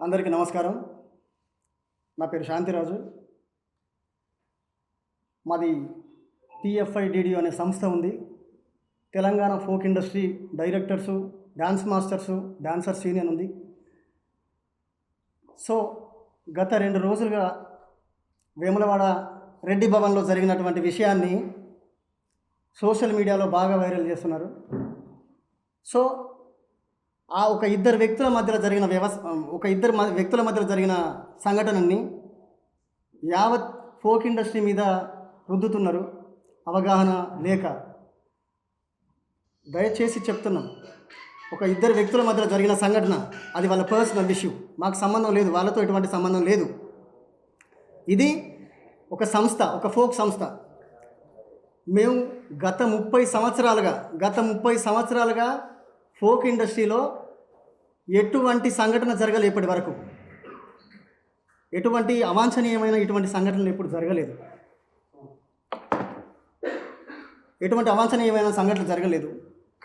అందరికీ నమస్కారం. నా పేరు శాంతిరాజు. మాది టీఎఫ్ఐడిడియు అనే సంస్థ ఉంది. Telangana folk industry directors, dance masters, dancers union ఉంది. సో గత 2 రోజులుగా వేములవాడ రెడ్డి భవన్లో జరిగినటువంటి విషయాన్ని సోషల్ మీడియాలో బాగా వైరల్ చేస్తున్నారు. సో ఒక ఇద్దరు వ్యక్తుల మధ్యలో జరిగిన సంఘటనని యావత్ ఫోక్ ఇండస్ట్రీ మీద రుద్దుతున్నారు, అవగాహన లేక. దయచేసి చెప్తున్నాం, ఒక ఇద్దరు వ్యక్తుల మధ్యలో జరిగిన సంఘటన, అది వాళ్ళ పర్సనల్ ఇష్యూ, మాకు సంబంధం లేదు, వాళ్ళతో ఎటువంటి సంబంధం లేదు. ఇది ఒక సంస్థ, ఒక ఫోక్ సంస్థ. మేము గత 30 సంవత్సరాలుగా ఫోక్ ఇండస్ట్రీలో ఎటువంటి సంఘటన జరగలేదు. ఇప్పటి వరకు ఎటువంటి అవాంఛనీయమైన ఇటువంటి సంఘటనలు ఎప్పుడు జరగలేదు.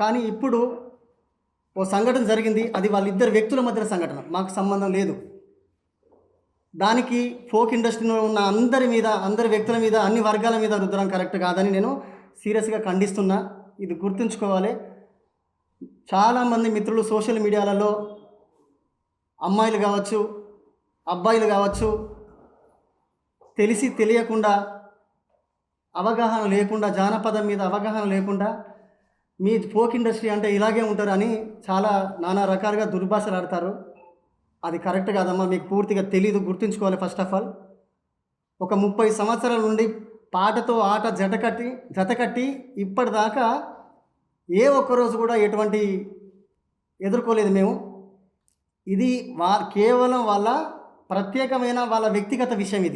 కానీ ఇప్పుడు ఓ సంఘటన జరిగింది, అది వాళ్ళిద్దరు వ్యక్తుల మధ్య సంఘటన, మాకు సంబంధం లేదు. దానికి ఫోక్ ఇండస్ట్రీలో ఉన్న అందరి వ్యక్తుల మీద, అన్ని వర్గాల మీద రుద్దడం కరెక్ట్ కాదని నేను సీరియస్గా ఖండిస్తున్నా. ఇది గుర్తుంచుకోవాలి. చాలామంది మిత్రులు సోషల్ మీడియాలలో అమ్మాయిలు కావచ్చు, అబ్బాయిలు కావచ్చు, తెలిసి తెలియకుండా, అవగాహన లేకుండా, జానపదం మీద అవగాహన లేకుండా మీ ఫోక్ ఇండస్ట్రీ అంటే ఇలాగే ఉంటారు అని చాలా నానా రకాలుగా దుర్భాషలు ఆడతారు. అది కరెక్ట్ కాదమ్మా, మీకు పూర్తిగా తెలీదు, గుర్తుంచుకోవాలి. ఫస్ట్ ఆఫ్ ఆల్, ఒక 30 సంవత్సరాల నుండి పాటతో ఆట జతకట్టి ఇప్పటిదాకా ఏ ఒక్కరోజు కూడా ఎటువంటి ఎదుర్కోలేదు మేము. ఇది కేవలం వాళ్ళ ప్రత్యేకమైన వాళ్ళ వ్యక్తిగత విషయం.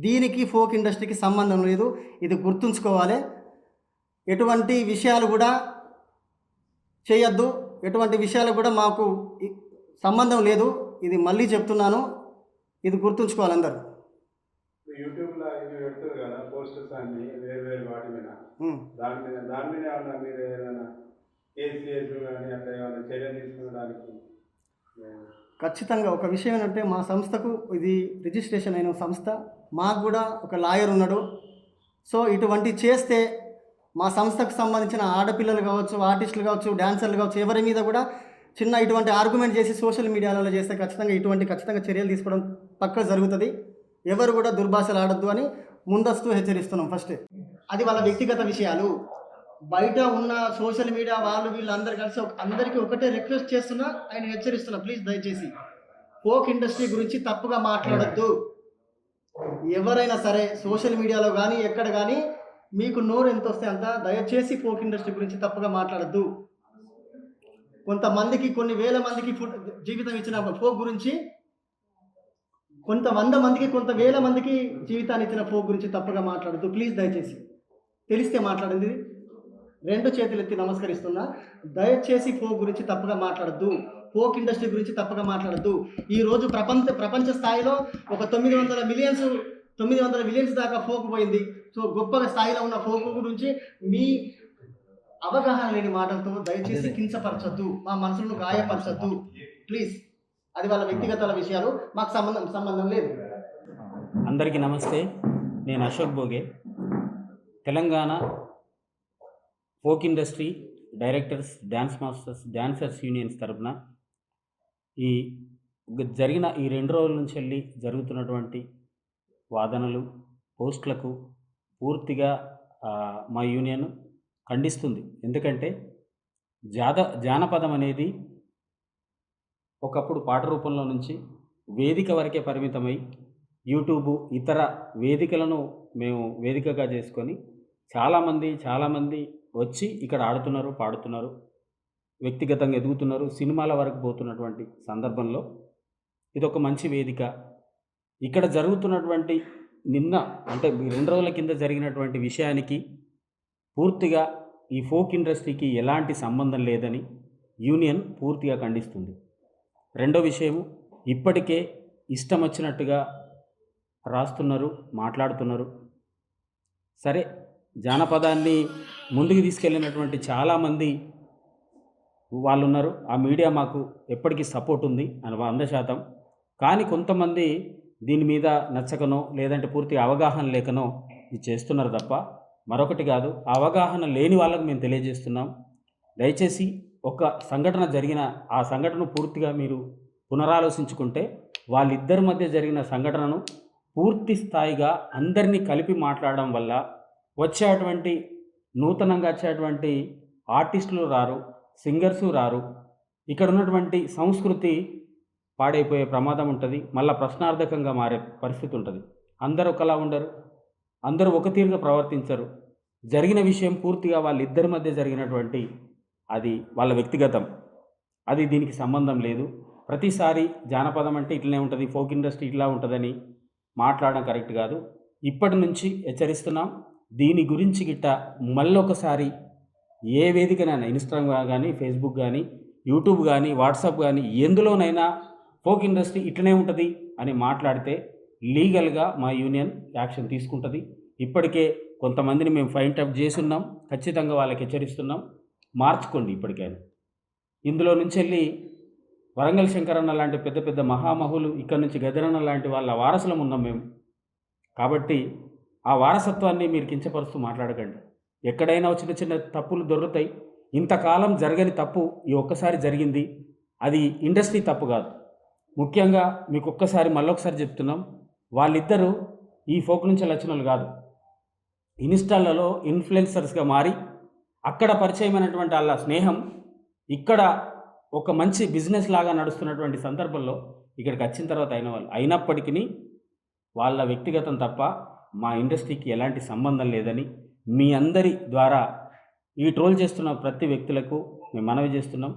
దీనికి ఫోక్ ఇండస్ట్రీకి సంబంధం లేదు, ఇది గుర్తుంచుకోవాలి. ఎటువంటి విషయాలు కూడా చేయొద్దు, ఎటువంటి విషయాలు కూడా మాకు సంబంధం లేదు. ఇది మళ్ళీ చెప్తున్నాను, ఇది గుర్తుంచుకోవాలి అందరూ. యూట్యూబ్లో ఇవి పెడతారు కదా పోస్టర్స్ అన్ని వేరు వాటి మీద, దాని మీద ఏమన్నా మీరు ఏదైనా కేసు కానీ అట్లా ఏమైనా చర్యలు తీసుకోవడానికి? ఖచ్చితంగా. ఒక విషయం ఏంటంటే, మా సంస్థకు ఇది రిజిస్ట్రేషన్ అయిన సంస్థ, మాకు కూడా ఒక లాయర్ ఉన్నాడు. సో ఇటువంటి చేస్తే మా సంస్థకు సంబంధించిన ఆడపిల్లలు కావచ్చు, ఆర్టిస్టులు కావచ్చు, డాన్సర్లు కావచ్చు, ఎవరి మీద కూడా చిన్న ఇటువంటి ఆర్గ్యుమెంట్ చేసి సోషల్ మీడియాలో చేస్తే ఖచ్చితంగా చర్యలు తీసుకోవడం పక్కా జరుగుతుంది. ఎవరు కూడా దుర్భాషలు ఆడద్దు అని ముందస్తు హెచ్చరిస్తున్నాం. ఫస్ట్ అది వాళ్ళ వ్యక్తిగత విషయాలు. బయట ఉన్న సోషల్ మీడియా వీళ్ళందరూ కలిసి అందరికీ ఒకటే రిక్వెస్ట్ చేస్తున్నా, ఆయన హెచ్చరిస్తున్నా, ప్లీజ్ దయచేసి ఫోక్ ఇండస్ట్రీ గురించి తప్పుగా మాట్లాడద్దు. ఎవరైనా సరే సోషల్ మీడియాలో కానీ ఎక్కడ కానీ మీకు నోరు ఎంత వస్తే అంత, దయచేసి ఫోక్ ఇండస్ట్రీ గురించి తప్పుగా మాట్లాడద్దు. కొంతమందికి, కొన్ని వేల మందికి జీవితం ఇచ్చిన ఫోక్ గురించి, కొంత వేల మందికి జీవితాన్ని ఇచ్చిన ఫోక్ గురించి తప్పుగా మాట్లాడద్దు. ప్లీజ్ దయచేసి, తెలిస్తే మాట్లాడింది 2 చేతులు ఎత్తి నమస్కరిస్తున్నా. దయచేసి ఫోక్ గురించి తప్పుగా మాట్లాడద్దు, ఫోక్ ఇండస్ట్రీ గురించి తప్పుగా మాట్లాడద్దు. ఈరోజు ప్రపంచ స్థాయిలో ఒక 900 మిలియన్స్ దాకా ఫోక్ పోయింది. సో గొప్పగా స్థాయిలో ఉన్న ఫోక్ గురించి మీ అవగాహన లేని మాటలతో దయచేసి కించపరచొద్దు, మా మనసులను గాయపరచొద్దు ప్లీజ్. అది వాళ్ళ వ్యక్తిగత విషయాలు, మాకు సంబంధం లేదు. అందరికీ నమస్తే. నేను Ashok Bhoge, Telangana folk industry directors, dance masters, dancers unions తరఫున జరిగిన ఈ 2 రోజుల నుంచి వెళ్ళి జరుగుతున్నటువంటి వాదనలు, పోస్టులకు పూర్తిగా మా యూనియన్ ఖండిస్తుంది. ఎందుకంటే జానపదం అనేది ఒకప్పుడు పాట రూపంలో నుంచి వేదిక వరకే పరిమితమై, యూట్యూబ్ ఇతర వేదికలను మేము వేదికగా చేసుకొని చాలామంది వచ్చి ఇక్కడ ఆడుతున్నారు, పాడుతున్నారు, వ్యక్తిగతంగా ఎదుగుతున్నారు, సినిమాల వరకు పోతున్నటువంటి సందర్భంలో ఇదొక మంచి వేదిక. ఇక్కడ జరుగుతున్నటువంటి నిన్న అంటే 2 రోజుల కింద జరిగినటువంటి విషయానికి పూర్తిగా ఈ ఫోక్ ఇండస్ట్రీకి ఎలాంటి సంబంధం లేదని యూనియన్ పూర్తిగా ఖండిస్తుంది. రెండో విషయము, ఇప్పటికే ఇష్టం వచ్చినట్టుగా రాస్తున్నారు, మాట్లాడుతున్నారు. సరే, జానపదాన్ని ముందుకు తీసుకెళ్ళినటువంటి చాలామంది వాళ్ళు ఉన్నారు. ఆ మీడియా మాకు ఎప్పటికీ సపోర్ట్ ఉంది అని 100%. కానీ కొంతమంది దీని మీద నచ్చకనో లేదంటే పూర్తిగా అవగాహన లేకనో ఇది చేస్తున్నారు తప్ప మరొకటి కాదు. ఆ అవగాహన లేని వాళ్ళకు మేము తెలియజేస్తున్నాం. దయచేసి ఒక సంఘటన జరిగిన ఆ సంఘటన పూర్తిగా మీరు పునరాలోచించుకుంటే వాళ్ళిద్దరి మధ్య జరిగిన సంఘటనను పూర్తి స్థాయిగా అందరినీ కలిపి మాట్లాడడం వల్ల వచ్చేటువంటి నూతనంగా వచ్చేటువంటి ఆర్టిస్టులు రారు, సింగర్సు రారు. ఇక్కడ ఉన్నటువంటి సంస్కృతి పాడైపోయే ప్రమాదం ఉంటుంది. మళ్ళీ ప్రశ్నార్థకంగా మారే పరిస్థితి ఉంటుంది. అందరూ ఒకలా ఉండరు, అందరూ ఒక తీరుగా ప్రవర్తించరు. జరిగిన విషయం పూర్తిగా వాళ్ళిద్దరి మధ్య జరిగినటువంటి అది వాళ్ళ వ్యక్తిగతం, అది దీనికి సంబంధం లేదు. ప్రతిసారి జానపదం అంటే ఇట్లనే ఉంటుంది, ఫోక్ ఇండస్ట్రీ ఇట్లా ఉంటుందని మాట్లాడడం కరెక్ట్ కాదు. ఇప్పటి నుంచి హెచ్చరిస్తున్నాం. దీని గురించి గిట్ట మళ్ళొకసారి ఏ వేదికనైనా ఇన్స్టాగ్రామ్ కానీ, ఫేస్బుక్ కానీ, యూట్యూబ్ కానీ, వాట్సాప్ కానీ ఎందులోనైనా ఫోక్ ఇండస్ట్రీ ఇట్లనే ఉంటుంది అని మాట్లాడితే లీగల్గా మా యూనియన్ యాక్షన్ తీసుకుంటుంది. ఇప్పటికే కొంతమందిని మేము ఫైండ్ అవుట్ చేస్తున్నాం. ఖచ్చితంగా వాళ్ళకి హెచ్చరిస్తున్నాం, మార్చుకోండి ఇప్పటికైనా. ఇందులో నుంచి వెళ్ళి వరంగల్ శంకరన్న లాంటి పెద్ద పెద్ద మహామహులు, ఇక్కడ నుంచి గదరన్న లాంటి వాళ్ళ వారసులం ఉన్నాం మేము. కాబట్టి ఆ వారసత్వాన్ని మీరు కించపరుస్తూ మాట్లాడకండి. ఎక్కడైనా చిన్న చిన్న తప్పులు దొరుకుతాయి. ఇంతకాలం జరగని తప్పు ఈ ఒక్కసారి జరిగింది. అది ఇండస్ట్రీ తప్పు కాదు. ముఖ్యంగా మీకు ఒక్కసారి మళ్ళొకసారి చెప్తున్నాం, వాళ్ళిద్దరూ ఈ ఫోక్ నుంచి వచ్చిన వాళ్ళు కాదు. ఇన్స్టాలలో ఇన్ఫ్లుయెన్సర్స్గా మారి అక్కడ పరిచయమైనటువంటి వాళ్ళ స్నేహం ఇక్కడ ఒక మంచి బిజినెస్ లాగా నడుస్తున్నటువంటి సందర్భంలో ఇక్కడికి వచ్చిన తర్వాత అయిన వాళ్ళు. అయినప్పటికీ వాళ్ళ వ్యక్తిగతం తప్ప మా ఇండస్ట్రీకి ఎలాంటి సంబంధం లేదని మీ అందరి ద్వారా ఈ ట్రోల్ చేస్తున్న ప్రతి వ్యక్తులకు మేము మనవి చేస్తున్నాం.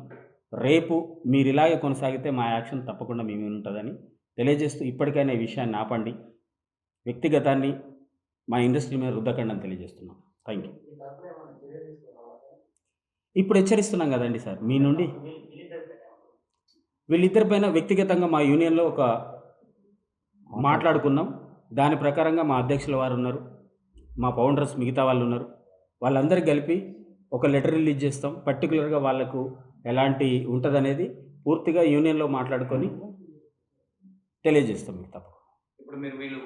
రేపు మీరు ఇలాగే కొనసాగితే మా యాక్షన్ తప్పకుండా మీ మీద ఉంటుందని తెలియజేస్తూ ఇప్పటికైనా ఈ విషయాన్ని ఆపండి. వ్యక్తిగతాన్ని మా ఇండస్ట్రీ మీద రుద్దకండి అని తెలియజేస్తున్నాం. Thank you. ఇప్పుడు హెచ్చరిస్తున్నాం కదండి సార్, మీ నుండి వీళ్ళిద్దరిపైన వ్యక్తిగతంగా మా యూనియన్లో ఒక మాట్లాడుకున్నాం. దాని ప్రకారంగా మా అధ్యక్షుల వారు ఉన్నారు, మా ఫౌండర్స్ మిగతా వాళ్ళు ఉన్నారు. వాళ్ళందరికీ కలిపి ఒక లెటర్ రిలీజ్ చేస్తాం. పర్టికులర్గా వాళ్ళకు ఎలాంటి ఉంటుందనేది పూర్తిగా యూనియన్లో మాట్లాడుకొని తెలియజేస్తాం మీకు తప్ప. ఇప్పుడు మీరు వీళ్ళు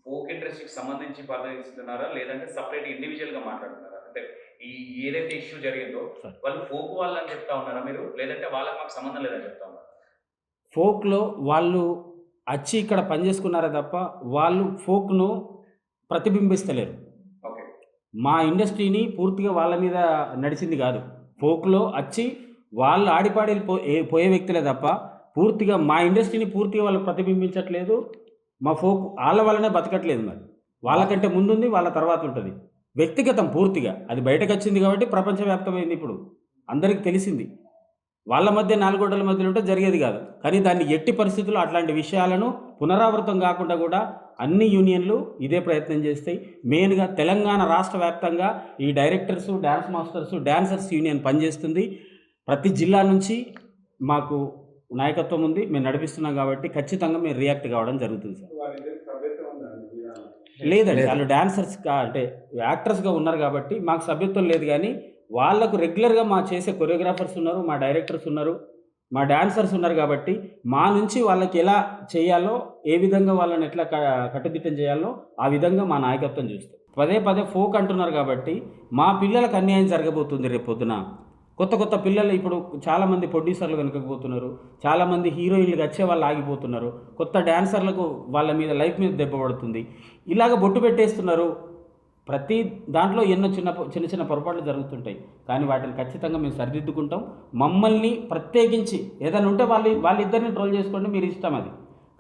ఫోక్ ఇండస్ట్రీకి సంబంధించి పరిశీలిస్తున్నారా లేదంటే సపరేట్ ఇండివిజువల్గా మాట్లాడుతున్నారా? అంటే ఈ ఏదైతే ఇష్యూ జరిగిందో వాళ్ళు ఫోక్ వాళ్ళని చెప్తా ఉన్నారా మీరు, లేదంటే వాళ్ళకి మాకు సంబంధం లేదని చెప్తా ఉన్నారా? ఫోక్లో వాళ్ళు వచ్చి ఇక్కడ పనిచేసుకున్నారే తప్ప వాళ్ళు ఫోక్ను ప్రతిబింబిస్తలేరు. ఓకే, మా ఇండస్ట్రీని పూర్తిగా వాళ్ళ మీద నడిచింది కాదు. ఫోక్లో వచ్చి వాళ్ళు ఆడిపాడి పోయే వ్యక్తులే తప్ప పూర్తిగా మా ఇండస్ట్రీని పూర్తిగా వాళ్ళు ప్రతిబింబించట్లేదు. మా ఫోక్ వాళ్ళ వల్లనే బతకట్లేదు. మరి వాళ్ళకంటే ముందుంది, వాళ్ళ తర్వాత ఉంటుంది. వ్యక్తిగతం పూర్తిగా అది బయటకు వచ్చింది కాబట్టి ప్రపంచవ్యాప్తమైంది. ఇప్పుడు అందరికీ తెలిసింది. వాళ్ళ మధ్య నాలుగోడల మధ్యలో ఉంటే జరిగేది కాదు. కానీ దాన్ని ఎట్టి పరిస్థితుల్లో అట్లాంటి విషయాలను పునరావృతం కాకుండా కూడా అన్ని యూనియన్లు ఇదే ప్రయత్నం చేస్తాయి. మెయిన్గా తెలంగాణ రాష్ట్ర వ్యాప్తంగా ఈ directors, dance masters, dancers union పనిచేస్తుంది. ప్రతి జిల్లా నుంచి మాకు నాయకత్వం ఉంది, మేము నడిపిస్తున్నాం. కాబట్టి ఖచ్చితంగా మేము రియాక్ట్ కావడం జరుగుతుంది సార్. వాళ్ళిద్దరికి సభ్యత్వం ఉందండి. లేదండి, వాళ్ళు డాన్సర్స్గా అంటే యాక్టర్స్గా ఉన్నారు కాబట్టి మాకు సభ్యత్వం లేదు. కానీ వాళ్ళకు రెగ్యులర్గా మా చేసే కొరియోగ్రాఫర్స్ ఉన్నారు, మా డైరెక్టర్స్ ఉన్నారు, మా డాన్సర్స్ ఉన్నారు. కాబట్టి మా నుంచి వాళ్ళకి ఎలా చేయాలో, ఏ విధంగా వాళ్ళని ఎట్లా కట్టుదిట్టం చేయాలో ఆ విధంగా మా నాయకత్వం చూస్తాం. పదే పదే ఫోక్ అంటున్నారు కాబట్టి మా పిల్లలకు అన్యాయం జరగబోతుంది. రేపు పొద్దున కొత్త కొత్త పిల్లలు ఇప్పుడు చాలామంది ప్రొడ్యూసర్లు వెనకపోతున్నారు, చాలామంది హీరోయిన్లకు వచ్చే వాళ్ళు ఆగిపోతున్నారు, కొత్త డాన్సర్లకు వాళ్ళ మీద లైఫ్ మీద దెబ్బ పడుతుంది. ఇలాగ బొట్టు పెట్టేస్తున్నారు. ప్రతి దాంట్లో ఎన్నో చిన్న చిన్న పొరపాట్లు జరుగుతుంటాయి. కానీ వాటిని ఖచ్చితంగా మేము సరిదిద్దుకుంటాం. మమ్మల్ని ప్రత్యేకించి ఏదైనా ఉంటే వాళ్ళిద్దరిని ట్రోల్ చేసుకోండి, మీరు ఇష్టం అది.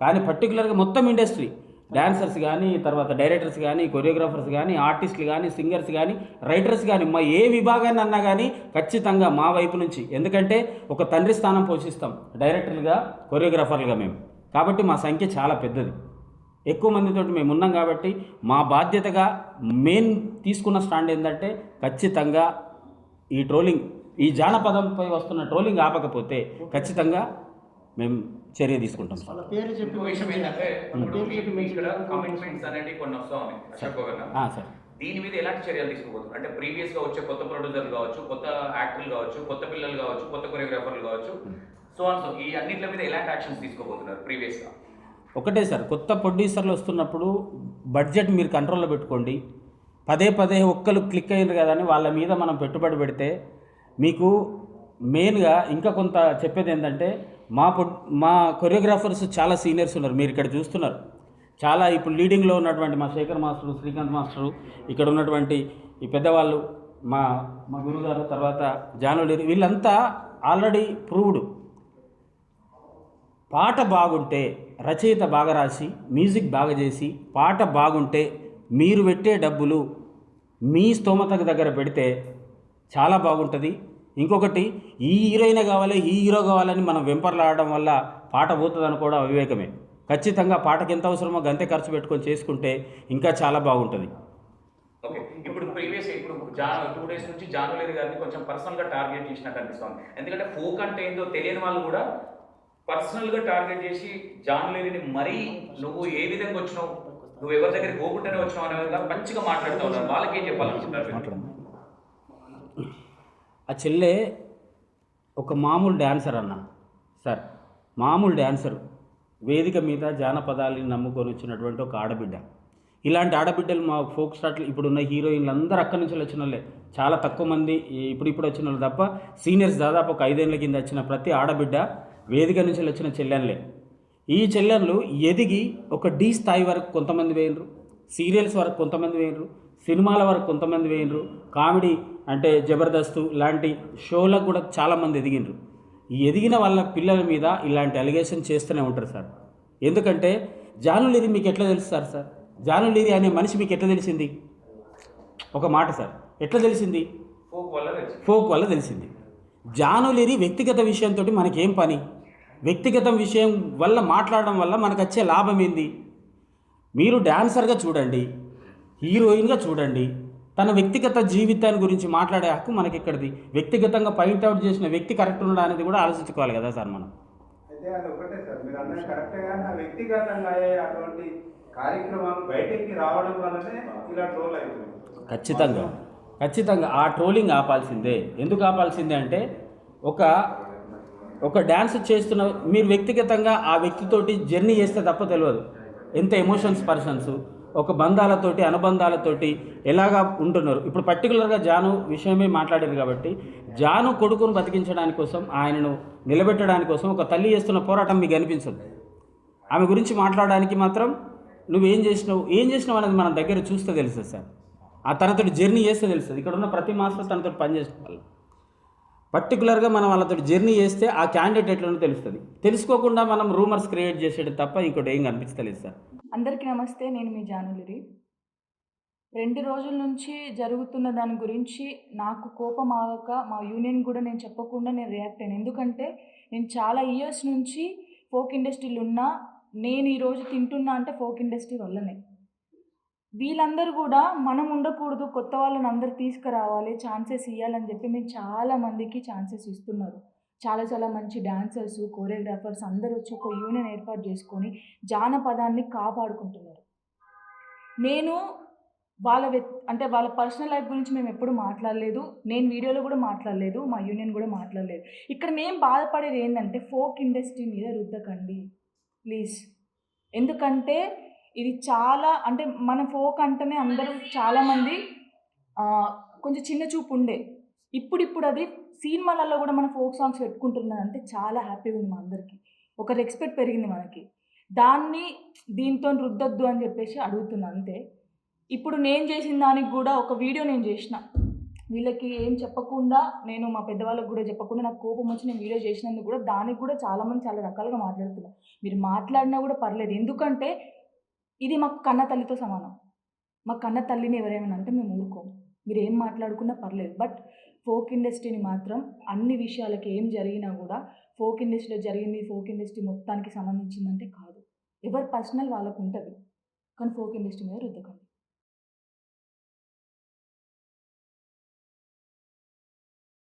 కానీ పర్టికులర్గా మొత్తం ఇండస్ట్రీ డాన్సర్స్ కానీ, తర్వాత డైరెక్టర్స్ కానీ, కొరియోగ్రాఫర్స్ కానీ, ఆర్టిస్టులు కానీ, సింగర్స్ కానీ, రైటర్స్ కానీ, మా ఏ విభాగాన్ని అన్నా కానీ ఖచ్చితంగా మా వైపు నుంచి, ఎందుకంటే ఒక తండ్రి స్థానం పోషిస్తాం డైరెక్టర్లుగా, కొరియోగ్రాఫర్లుగా మేము. కాబట్టి మా సంఖ్య చాలా పెద్దది, ఎక్కువ మందితో మేము ఉన్నాం. కాబట్టి మా బాధ్యతగా మెయిన్ తీసుకున్న స్టాండ్ ఏంటంటే ఖచ్చితంగా ఈ ట్రోలింగ్, ఈ జానపదంపై వస్తున్న ట్రోలింగ్ ఆపకపోతే ఖచ్చితంగా మేము చర్య తీసుకుంటాం సార్. వాళ్ళ పేర్లు చెప్పి ఇంకో విషయం ఏంటంటే ఇప్పుడు పేర్లు చెప్పి మీకు ఇక్కడ కమిట్మెంట్స్ అనేవి కొన్ని వస్తూ ఉన్నాయి అశోక్ గారు. సార్, దీని మీద ఎలాంటి చర్యలు తీసుకోబోతున్నారు? అంటే ప్రీవియస్ గా వచ్చే కొత్త ప్రొడ్యూసర్లు కావచ్చు, కొత్త యాక్టర్లు కావచ్చు, కొత్త పిల్లలు కావచ్చు, కొత్త కొరియోగ్రాఫర్లు కావచ్చు, సో ఈ అన్నింటి మీద ఎలాంటి యాక్షన్స్ తీసుకోబోతున్నారు ప్రీవియస్ గా? ఒకటే సార్, కొత్త ప్రొడ్యూసర్లు వస్తున్నప్పుడు బడ్జెట్ మీరు కంట్రోల్లో పెట్టుకోండి. పదే పదే ఒక్కరు క్లిక్ అయ్యారు కదా అని వాళ్ళ మీద మనం పెట్టుబడి పెడితే మీకు మెయిన్గా ఇంకా కొంత చెప్పేది ఏంటంటే మా కొరియోగ్రాఫర్స్ చాలా సీనియర్స్ ఉన్నారు, మీరు ఇక్కడ చూస్తున్నారు. చాలా ఇప్పుడు లీడింగ్లో ఉన్నటువంటి మా శేఖర్ మాస్టరు, శ్రీకాంత్ మాస్టరు, ఇక్కడ ఉన్నటువంటి ఈ పెద్దవాళ్ళు, మా మా గురుగారు, తర్వాత జానులేరి, వీళ్ళంతా ఆల్రెడీ ప్రూవ్డ్. పాట బాగుంటే, రచయిత బాగా రాసి, మ్యూజిక్ బాగా చేసి, పాట బాగుంటే మీరు పెట్టే డబ్బులు మీ స్తోమతకు దగ్గర పెడితే చాలా బాగుంటుంది. ఇంకొకటి, ఈ హీరోయిన్ కావాలి, ఈ హీరో కావాలని మనం వెంపర్లాడడం వల్ల పాట పోతుంది అనుకోవడం అవివేకమే. ఖచ్చితంగా పాటకి ఎంత అవసరమో గంతే ఖర్చు పెట్టుకొని చేసుకుంటే ఇంకా చాలా బాగుంటుంది. ఓకే, ఇప్పుడు ప్రీవియస్ ఇప్పుడు 2 days నుంచి జానులేరి గారిని కొంచెం పర్సనల్గా టార్గెట్ చేసినట్టు అనిపిస్తుంది. ఎందుకంటే ఫోక్ అంటే ఏందో తెలియని వాళ్ళు కూడా పర్సనల్గా టార్గెట్ చేసి జానులేరిని మరీ నువ్వు ఏ విధంగా వచ్చినావు, నువ్వు ఎవరి దగ్గరికి పోకుండానే వచ్చినావు అనే విధంగా మంచిగా మాట్లాడుతూ ఉన్నారు. వాళ్ళకి ఏం చెప్పాలనుకుంటున్నారు? ఆ చెల్లె ఒక మామూలు డ్యాన్సర్ అన్న సార్, మామూలు డ్యాన్సర్, వేదిక మీద జానపదాలని నమ్ముకొని వచ్చినటువంటి ఒక ఆడబిడ్డ. ఇలాంటి ఆడబిడ్డలు మా ఫోక్ స్టార్ట్లు ఇప్పుడున్న హీరోయిన్లు అందరూ అక్కడి నుంచి వచ్చిన వాళ్ళే. చాలా తక్కువ మంది ఇప్పుడు వచ్చిన వాళ్ళు తప్ప సీనియర్స్ దాదాపు ఒక 5 ఏళ్ళ కింద వచ్చిన ప్రతి ఆడబిడ్డ వేదిక నుంచి వచ్చిన చెల్లెన్లే. ఈ చెల్లెన్లు ఎదిగి ఒక డి స్థాయి వరకు కొంతమంది వేయినరు, సీరియల్స్ వరకు కొంతమంది వేయినరు, సినిమాల వరకు కొంతమంది వేయినరు, కామెడీ అంటే జబర్దస్త్ లాంటి షోలకు కూడా చాలామంది ఎదిగినరు. ఈ ఎదిగిన వాళ్ళ పిల్లల మీద ఇలాంటి అలిగేషన్ చేస్తూనే ఉంటారు సార్. ఎందుకంటే జానులేరి మీకు ఎట్లా తెలుసు సార్? జానులేరి అనే మనిషి మీకు ఎట్లా తెలిసింది? ఒక మాట సార్, ఎట్లా తెలిసింది? ఫోక్ వల్ల తెలిసింది. జానులేరి వ్యక్తిగత విషయంతో మనకేం పని? వ్యక్తిగత విషయం వల్ల మాట్లాడడం వల్ల మనకు వచ్చే లాభం ఏంది? మీరు డాన్సర్గా చూడండి, హీరోయిన్గా చూడండి, తన వ్యక్తిగత జీవితాన్ని గురించి మాట్లాడే హక్కు మనకి ఎక్కడిది? వ్యక్తిగతంగా పాయింట్అవుట్ చేసిన వ్యక్తి కరెక్ట్ ఉండడం అనేది కూడా ఆలోచించుకోవాలి కదా సార్ మనం. అయితే అది ఒకటే సార్, మీరు అన్నది కరెక్ట్గా వ్యక్తిగతంగా అయ్యే అటువంటి కార్యక్రమాలు బయటికి రావడం వల్లనే ఇలా ట్రోల్ అవుతుంది. ఖచ్చితంగా ఆ ట్రోలింగ్ ఆపాల్సిందే. ఎందుకు ఆపాల్సిందే అంటే ఒక డ్యాన్స్ చేస్తున్న మీరు వ్యక్తిగతంగా ఆ వ్యక్తితోటి జర్నీ చేస్తే తప్ప తెలియదు ఎంత ఎమోషన్స్ పర్సన్స్ ఒక బంధాలతోటి అనుబంధాలతోటి ఎలాగా ఉంటున్నారు. ఇప్పుడు పర్టికులర్గా జాను విషయమే మాట్లాడారు కాబట్టి జాను కొడుకును బతికించడానికి కోసం, ఆయనను నిలబెట్టడానికి కోసం ఒక తల్లి చేస్తున్న పోరాటం మీకు అనిపించదు. ఆమె గురించి మాట్లాడడానికి మాత్రం ఏం చేసినావు అనేది మన దగ్గర చూస్తే తెలుస్తుంది సార్. ఆ తనతోటి జర్నీ చేస్తే తెలుస్తుంది. ఇక్కడ ఉన్న ప్రతి మాస్టర్ తనతో పనిచేసిన వాళ్ళు పర్టికులర్గా మనం వాళ్ళతో జర్నీ చేస్తే ఆ క్యాండిడేట్ ఎట్లనో తెలుస్తుంది. తెలుసుకోకుండా మనం రూమర్స్ క్రియేట్ చేసేది తప్ప ఇంకోటి ఏం కనిపించలేదు సార్. అందరికీ నమస్తే, నేను మీ జానులేరి. 2 రోజుల నుంచి జరుగుతున్న దాని గురించి నాకు కోపం ఆగక మా యూనియన్ కూడా నేను చెప్పకుండా నేను రియాక్ట్ అయ్యాను. ఎందుకంటే నేను చాలా ఇయర్స్ నుంచి ఫోక్ ఇండస్ట్రీలో ఉన్నా, నేను ఈరోజు తింటున్నా అంటే ఫోక్ ఇండస్ట్రీ వల్లనే. వీళ్ళందరూ కూడా మనం ఉండకూడదు, కొత్త వాళ్ళని అందరు తీసుకురావాలి, ఛాన్సెస్ ఇవ్వాలని చెప్పి మేము చాలామందికి ఛాన్సెస్ ఇస్తున్నారు. చాలా మంచి డాన్సర్స్, కోరియోగ్రాఫర్స్ అందరూ వచ్చి ఒక యూనియన్ ఏర్పాటు చేసుకొని జానపదాన్ని కాపాడుకుంటున్నారు. నేను వాళ్ళ పర్సనల్ లైఫ్ గురించి మేము ఎప్పుడు మాట్లాడలేదు, నేను వీడియోలో కూడా మాట్లాడలేదు, మా యూనియన్ కూడా మాట్లాడలేదు. ఇక్కడ మేము బాధపడేది ఏంటంటే ఫోక్ ఇండస్ట్రీ మీద రుద్దకండి ప్లీజ్. ఎందుకంటే ఇది చాలా అంటే మన ఫోక్ అంటేనే అందరూ చాలామంది కొంచెం చిన్న చూపు ఉండే, ఇప్పుడు అది సినిమాలలో కూడా మన ఫోక్ సాంగ్స్ పెట్టుకుంటున్నారంటే చాలా హ్యాపీగా ఉంది మా అందరికీ. ఒక రెస్పెక్ట్ పెరిగింది మనకి. దీంతో రుద్దొద్దు అని చెప్పేసి అడుగుతున్నా అంతే. ఇప్పుడు నేను చేసిన దానికి కూడా ఒక వీడియో నేను చేసిన, వీళ్ళకి ఏం చెప్పకుండా, నేను మా పెద్దవాళ్ళకి కూడా చెప్పకుండా నాకు కోపం వచ్చి నేను వీడియో చేసినందుకు కూడా దానికి కూడా చాలామంది చాలా రకాలుగా మాట్లాడుతున్నారు. మీరు మాట్లాడినా కూడా పర్లేదు, ఎందుకంటే ఇది మాకు కన్న తల్లితో సమానం. మా కన్న తల్లిని ఎవరేమైనా అంటే మేము ఊరుకోము, మీరు ఏం మాట్లాడుకున్నా పర్లేదు. బట్ ఫోక్ ఇండస్ట్రీని మాత్రం అన్ని విషయాలకి ఏం జరిగినా కూడా ఫోక్ ఇండస్ట్రీలో జరిగింది ఫోక్ ఇండస్ట్రీ మొత్తానికి సంబంధించిందంటే కాదు. ఎవరి పర్సనల్ వాళ్ళకు ఉంటుంది, కానీ ఫోక్ ఇండస్ట్రీ మీద రుద్దకండి.